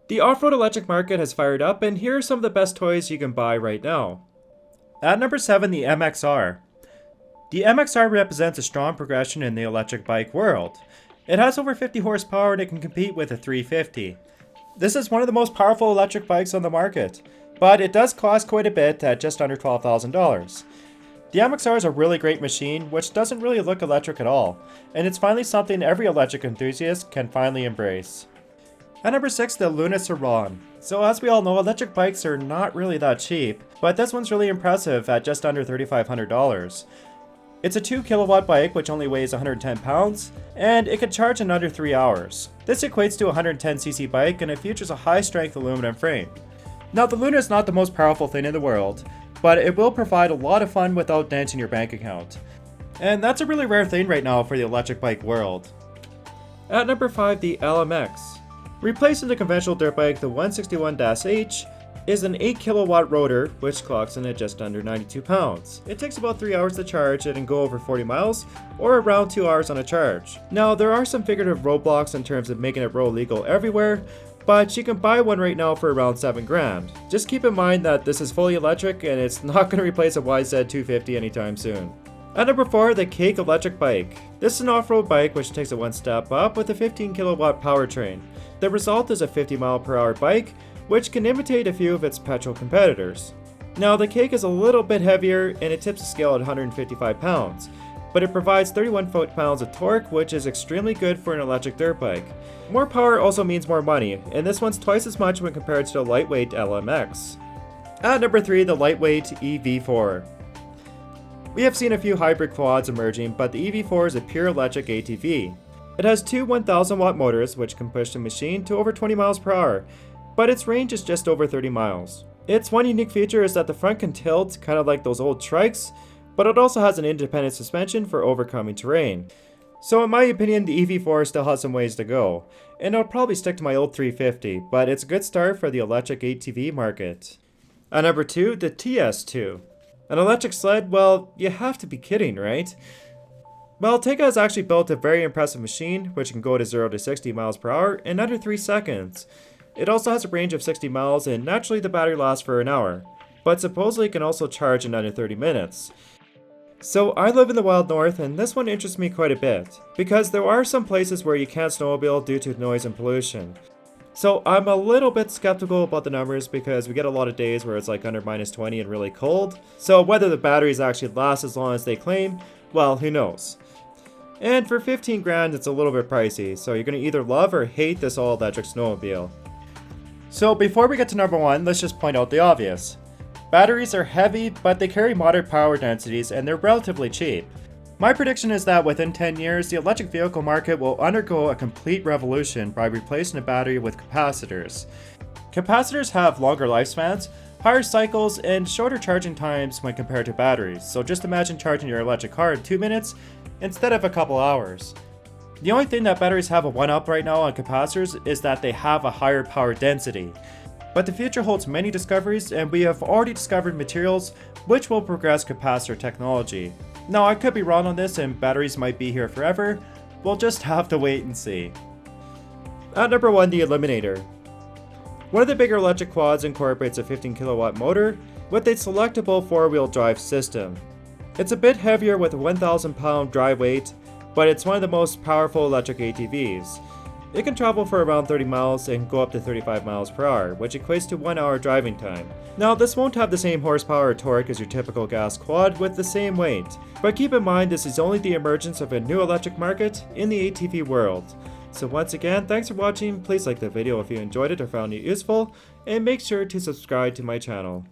The off-road electric market has fired up, and here are some of the best toys you can buy right now. At number 7, the MXR. The MXR represents a strong progression in the electric bike world. It has over 50 horsepower and it can compete with a 350. This is one of the most powerful electric bikes on the market, but it does cost quite a bit at just under $12,000. The MXR is a really great machine which doesn't really look electric at all, and it's finally something every electric enthusiast can finally embrace. At number 6, the Luna Sur-RON. So as we all know, electric bikes are not really that cheap, but this one's really impressive at just under $3,500. It's a 2 kilowatt bike which only weighs 110 pounds, and it can charge in under 3 hours. This equates to a 110cc bike and it features a high strength aluminum frame. Now the Luna is not the most powerful thing in the world, but it will provide a lot of fun without denting your bank account. And that's a really rare thing right now for the electric bike world. At number 5, the LMX. Replacing the conventional dirt bike, the 161-H is an 8 kilowatt rotor which clocks in at just under 92 pounds. It takes about 3 hours to charge it and go over 40 miles, or around 2 hours on a charge. Now there are some figurative roadblocks in terms of making it road legal everywhere, but you can buy one right now for around $7,000. Just keep in mind that this is fully electric and it's not going to replace a YZ250 anytime soon. At number 4, the Kalk electric bike. This is an off-road bike which takes it one step up with a 15 kilowatt powertrain. The result is a 50 mile per hour bike which can imitate a few of its petrol competitors. Now the Kalk is a little bit heavier and it tips the scale at 155 pounds, but it provides 31 foot-pounds of torque which is extremely good for an electric dirt bike. More power also means more money, and this one's twice as much when compared to the lightweight LMX. At number 3, the lightweight EV4. We have seen a few hybrid quads emerging, but the EV4 is a pure electric ATV. It has two 1000 watt motors which can push the machine to over 20 miles per hour, but its range is just over 30 miles. Its one unique feature is that the front can tilt, kind of like those old trikes, but it also has an independent suspension for overcoming terrain. So in my opinion, the EV4 still has some ways to go, and I'll probably stick to my old 350, but it's a good start for the electric ATV market. At number 2, the TS2. An electric sled? Well, you have to be kidding, right? Well, Taiga has actually built a very impressive machine which can go to 0 to 60 miles per hour in under 3 seconds. It also has a range of 60 miles and naturally the battery lasts for an hour, but supposedly it can also charge in under 30 minutes. So I live in the wild north and this one interests me quite a bit, because there are some places where you can't snowmobile due to noise and pollution. So I'm a little bit skeptical about the numbers because we get a lot of days where it's like under -20 and really cold, so whether the batteries actually last as long as they claim, well, who knows. And for 15 grand it's a little bit pricey, so you're going to either love or hate this all-electric snowmobile. So before we get to number 1, let's just point out the obvious. Batteries are heavy, but they carry moderate power densities and they're relatively cheap. My prediction is that within 10 years, the electric vehicle market will undergo a complete revolution by replacing a battery with capacitors. Capacitors have longer lifespans, higher cycles, and shorter charging times when compared to batteries, so just imagine charging your electric car in 2 minutes instead of a couple hours. The only thing that batteries have a one-up right now on capacitors is that they have a higher power density. But the future holds many discoveries, and we have already discovered materials which will progress capacitor technology. Now I could be wrong on this and batteries might be here forever, we'll just have to wait and see. At number 1, the Eliminator. One of the bigger electric quads incorporates a 15 kilowatt motor with a selectable 4-wheel drive system. It's a bit heavier with a 1,000 pound dry weight, but it's one of the most powerful electric ATVs. It can travel for around 30 miles and go up to 35 miles per hour, which equates to 1 hour driving time. Now this won't have the same horsepower or torque as your typical gas quad with the same weight, but keep in mind this is only the emergence of a new electric market in the ATV world. So once again, thanks for watching, please like the video if you enjoyed it or found it useful, and make sure to subscribe to my channel.